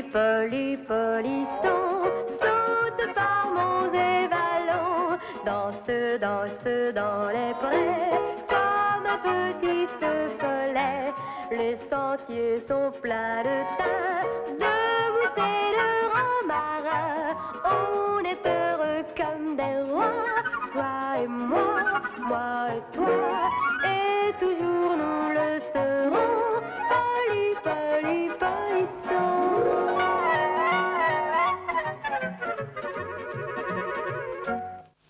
polisson, saute par monts et vallons, danse dans les prés, comme un petit feu follet. Les sentiers sont pleins de thym, de mousse et de romarin. On est heureux comme des rois, toi et moi et toi, et toujours nous le serons, polisson.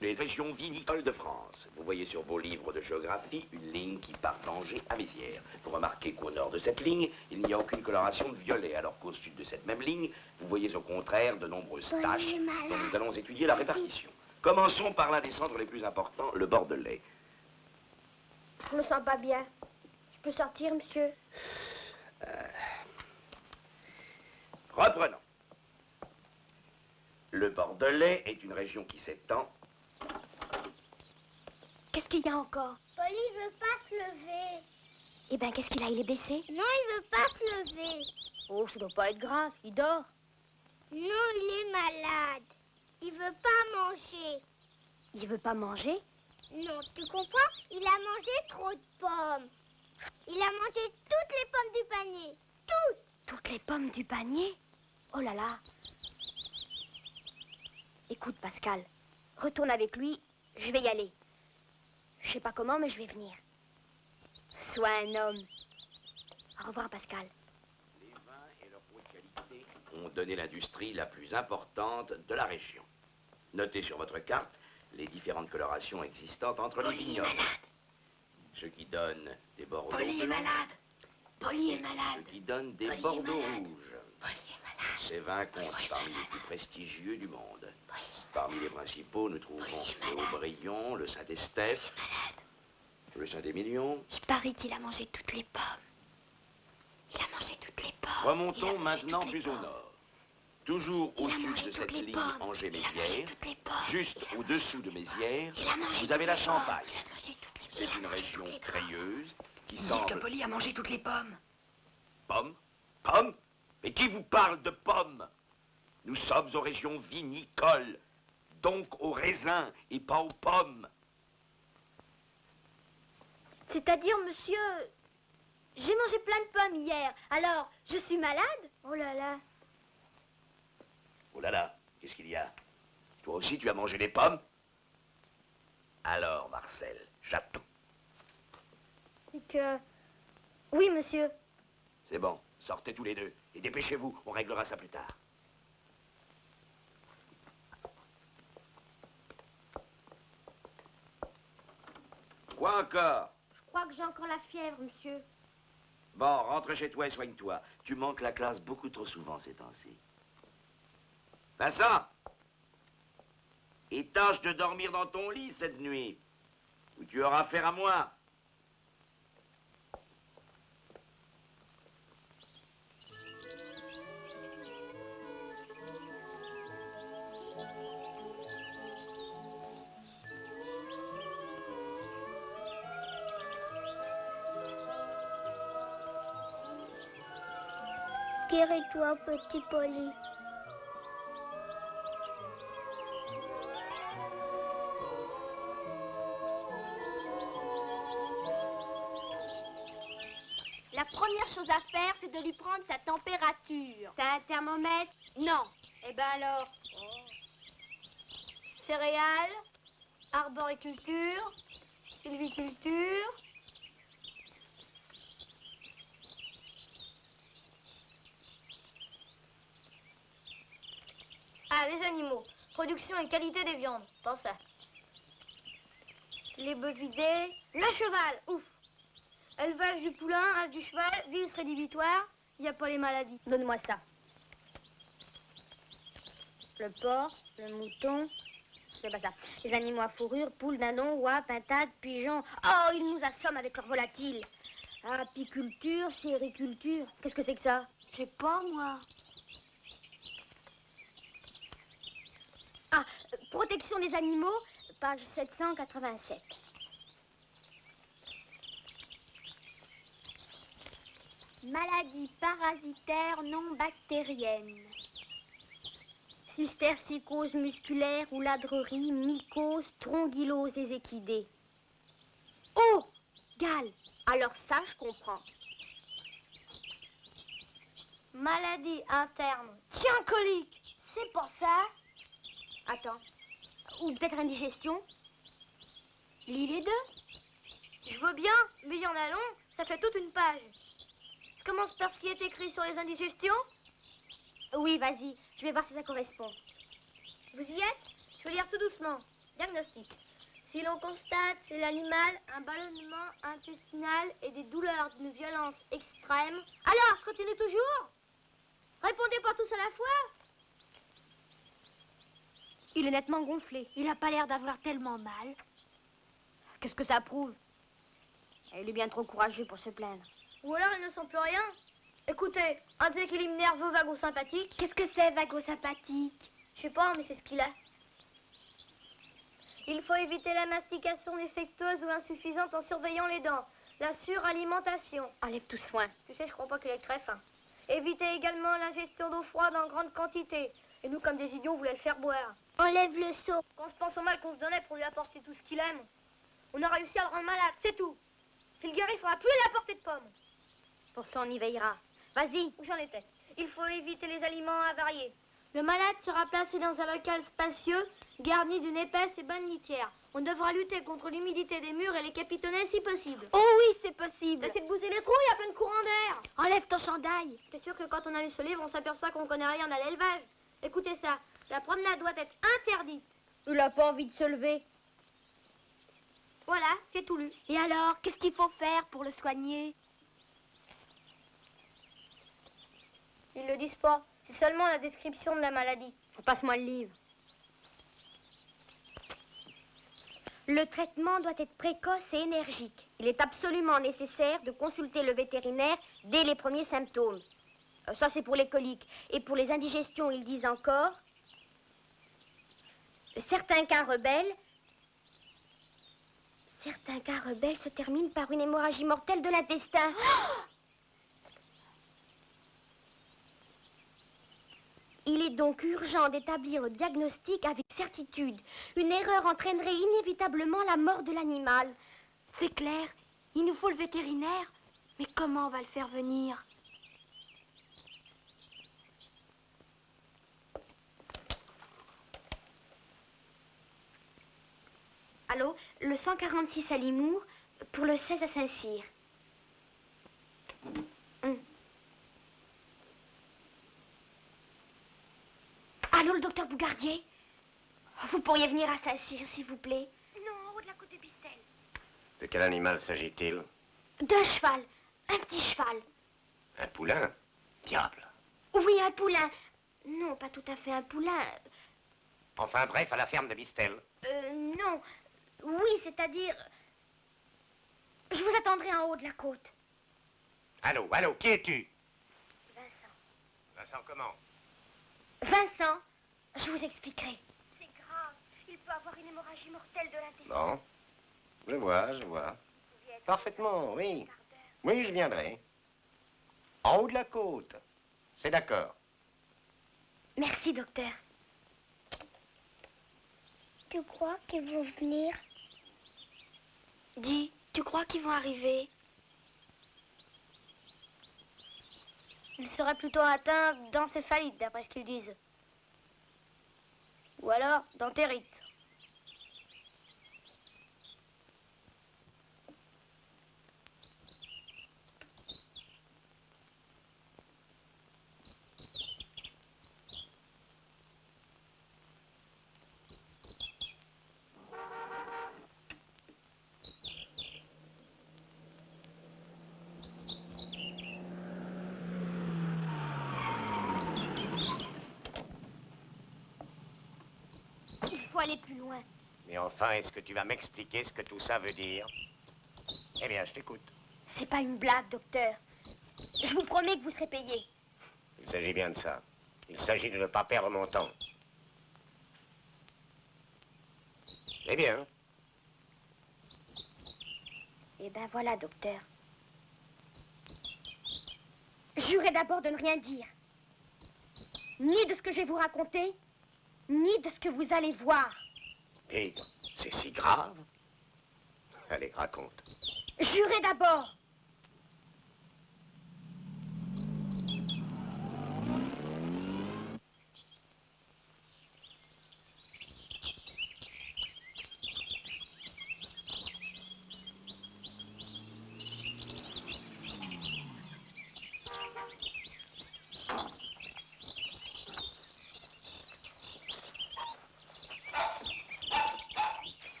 Les régions vinicoles de France. Vous voyez sur vos livres de géographie une ligne qui part d'Angers à Mézières. Vous remarquez qu'au nord de cette ligne, il n'y a aucune coloration de violet, alors qu'au sud de cette même ligne, vous voyez au contraire de nombreuses taches dont nous allons étudier la répartition. Commençons par l'un des centres les plus importants, le Bordelais. Je me sens pas bien. Je peux sortir, monsieur? Reprenons. Le Bordelais est une région qui s'étend. Qu'est-ce qu'il y a encore? Polly veut pas se lever. Eh ben, qu'est-ce qu'il a? Il est blessé? Non, il veut pas se lever. Oh, ça doit pas être grave. Il dort. Non, il est malade. Il veut pas manger. Il veut pas manger? Non, tu comprends? Il a mangé trop de pommes. Il a mangé toutes les pommes du panier. Toutes. Toutes les pommes du panier? Oh là là. Écoute, Pascal, retourne avec lui. Je vais y aller. Je sais pas comment, mais je vais venir. Sois un homme. Au revoir, Pascal. Les vins et leur haute qualité ont donné l'industrie la plus importante de la région. Notez sur votre carte les différentes colorations existantes entre les vignobles. Ce qui donne des bordeaux Polly est blancs. malade. Polly est malade. Ce qui donne des Polly est bordeaux malade. rouges. Polly est malade. Ces vins comptent parmi les plus prestigieux du monde. Parmi les principaux, nous trouvons le Haut-Brion, le Saint-Estèphe, le Saint-Émilion. Il parie qu'il a mangé toutes les pommes. Il a mangé toutes les pommes. Remontons maintenant plus au nord. Toujours au sud de cette ligne Angers-Mézières, juste au-dessous de Mézières, vous avez la Champagne. C'est une région crayeuse qui semble... que Polly a mangé toutes les pommes. Pommes? Pommes? Mais qui vous parle de pommes? Nous sommes aux régions vinicoles, donc aux raisins et pas aux pommes. C'est-à-dire, monsieur, j'ai mangé plein de pommes hier. Alors, je suis malade? Oh là là. Oh là là, qu'est-ce qu'il y a? Toi aussi, tu as mangé des pommes? Alors, Marcel, j'attends. C'est que... Oui, monsieur. C'est bon, sortez tous les deux. Et dépêchez-vous, on réglera ça plus tard. Quoi encore? Je crois que j'ai encore la fièvre, monsieur. Bon, rentre chez toi et soigne-toi. Tu manques la classe beaucoup trop souvent ces temps-ci. Vincent! Et tâche de dormir dans ton lit cette nuit, ou tu auras affaire à moi. Guéris-toi, petit Polly. La première chose à faire, c'est de lui prendre sa température. T'as un thermomètre? Non. Eh ben alors? Céréales, arboriculture, sylviculture. Ah, les animaux. Production et qualité des viandes. Pense ça. Les bovidés. Le cheval. Ouf. Élevage du poulain, race du cheval, vice rédhibitoire. Il n'y a pas les maladies. Donne-moi ça. Le porc, le mouton. C'est pas ça. Les animaux à fourrure, poules, dindons, oies, pintades, pigeons. Oh, ils nous assomment avec leurs volatiles. Apiculture, sériculture. Qu'est-ce que c'est que ça? Je sais pas, moi. Ah, protection des animaux, page 787. Maladie parasitaire non bactérienne. Cystercicose musculaire ou ladrerie, mycose, trongylose et équidée. Oh, Gale. Alors ça, je comprends. Maladie interne. Tiens, colique. C'est pas ça. Attends. Ou peut-être indigestion. Lis les deux. Je veux bien, mais il y en a long, ça fait toute une page. Je commence par ce qui est écrit sur les indigestions. Oui, vas-y, je vais voir si ça correspond. Vous y êtes? Je vais lire tout doucement. Diagnostic. Si l'on constate chez l'animal un ballonnement intestinal et des douleurs d'une violence extrême... Alors, je continue toujours? Répondez pas tous à la fois. Il est nettement gonflé. Il n'a pas l'air d'avoir tellement mal. Qu'est-ce que ça prouve? Il est bien trop courageux pour se plaindre. Ou alors il ne sent plus rien. Écoutez, un déséquilibre nerveux vago-sympathique. Qu'est-ce que c'est, vago-sympathique? Je sais pas, mais c'est ce qu'il a. Il faut éviter la mastication défectueuse ou insuffisante en surveillant les dents. La suralimentation. Enlève tout soin. Tu sais, je crois pas qu'il est très fin. Évitez également l'ingestion d'eau froide en grande quantité. Et nous, comme des idiots, on voulait le faire boire. Enlève le seau. Qu'on se pense au mal qu'on se donnait pour lui apporter tout ce qu'il aime. On a réussi à le rendre malade, c'est tout. S'il guérit, il faudra plus lui apporter de pommes. Pour ça, on y veillera. Vas-y. Où j'en étais? Il faut éviter les aliments avariés. Le malade sera placé dans un local spacieux, garni d'une épaisse et bonne litière. On devra lutter contre l'humidité des murs et les capitonnets si possible. Oh oui, c'est possible. Essayez de bouger les trous, il y a plein de courants d'air. Enlève ton chandail. C'est sûr que quand on a lu ce livre, on s'aperçoit qu'on connaît rien à l'élevage. Écoutez ça, la promenade doit être interdite. Il n'a pas envie de se lever. Voilà, j'ai tout lu. Et alors, qu'est-ce qu'il faut faire pour le soigner? Ils le disent pas. C'est seulement la description de la maladie. Passe-moi le livre. Le traitement doit être précoce et énergique. Il est absolument nécessaire de consulter le vétérinaire dès les premiers symptômes. Ça, c'est pour les coliques. Et pour les indigestions, ils disent encore... Certains cas rebelles se terminent par une hémorragie mortelle de l'intestin. Il est donc urgent d'établir le diagnostic avec certitude. Une erreur entraînerait inévitablement la mort de l'animal. C'est clair, il nous faut le vétérinaire. Mais comment on va le faire venir? Allô, le 146 à Limours, pour le 16 à Saint-Cyr. Allô, le docteur Bougardier? Vous pourriez venir à Saint-Cyr, s'il vous plaît? Non, en haut de la côte de Bistel. De quel animal s'agit-il? D'un cheval, un petit cheval. Un poulain? Diable. Oui, un poulain. Non, pas tout à fait un poulain. Enfin bref, à la ferme de Bistel. Non. Oui, c'est-à-dire... Je vous attendrai en haut de la côte. Allô, allô, qui es-tu? Vincent. Vincent comment? Vincent, je vous expliquerai. C'est grave. Il peut avoir une hémorragie mortelle de l'intestin. Bon, je vois. Parfaitement, oui. Oui, je viendrai. En haut de la côte. C'est d'accord. Merci, docteur. Tu crois qu'ils vont venir? Dis, tu crois qu'ils vont arriver? Il serait plutôt atteint d'encéphalite, d'après ce qu'ils disent. Ou alors d'entérite. Il faut aller plus loin. Mais enfin, est-ce que tu vas m'expliquer ce que tout ça veut dire? Eh bien, je t'écoute. C'est pas une blague, docteur. Je vous promets que vous serez payé. Il s'agit bien de ça. Il s'agit de ne pas perdre mon temps. Eh bien. Eh ben voilà, docteur. Jurez d'abord de ne rien dire. Ni de ce que je vais vous raconter, ni de ce que vous allez voir. Et c'est si grave? Allez, raconte. Jurez d'abord.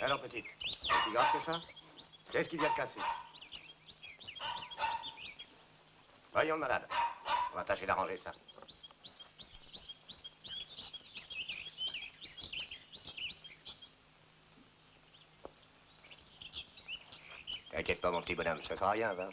Alors, petite, c'est si grave que ça? Qu'est-ce qui vient de casser? Voyons le malade. On va tâcher d'arranger ça. T'inquiète pas, mon petit bonhomme, ça sera rien, va.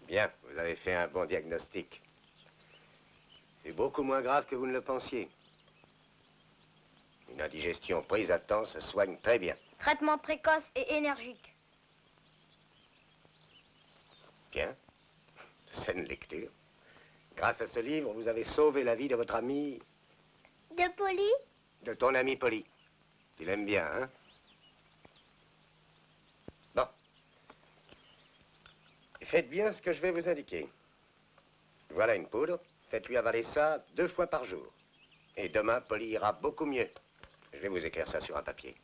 Bien, vous avez fait un bon diagnostic. C'est beaucoup moins grave que vous ne le pensiez. Une indigestion prise à temps se soigne très bien. Traitement précoce et énergique. Bien. Saine lecture. Grâce à ce livre, vous avez sauvé la vie de votre ami... De Polly? De ton ami Polly. Tu l'aimes bien, hein? Bon. Faites bien ce que je vais vous indiquer. Voilà une poudre. Faites-lui avaler ça 2 fois par jour. Et demain, Polly ira beaucoup mieux. Je vais vous écrire ça sur un papier.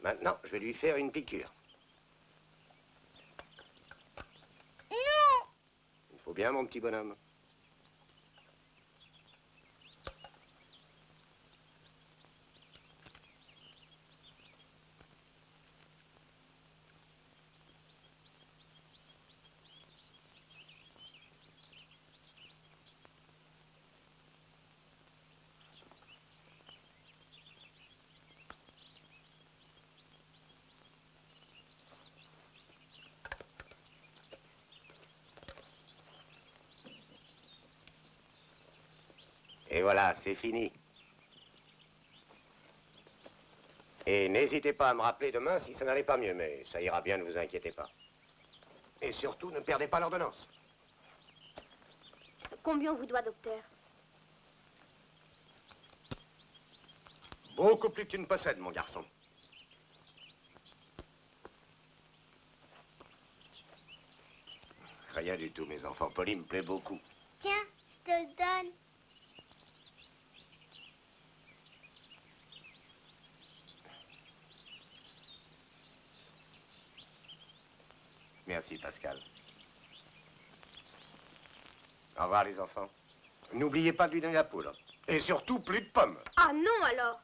Maintenant, je vais lui faire une piqûre. Non! Il faut bien, mon petit bonhomme. Et voilà, c'est fini. Et n'hésitez pas à me rappeler demain si ça n'allait pas mieux, mais ça ira bien, ne vous inquiétez pas. Et surtout, ne perdez pas l'ordonnance. Combien on vous doit, docteur? Beaucoup plus que tu ne possèdes, mon garçon. Rien du tout, mes enfants. Polly me plaît beaucoup. Tiens, je te le donne. Merci, Pascal. Au revoir, les enfants. N'oubliez pas de lui donner la poudre. Et surtout, plus de pommes. Ah non, alors?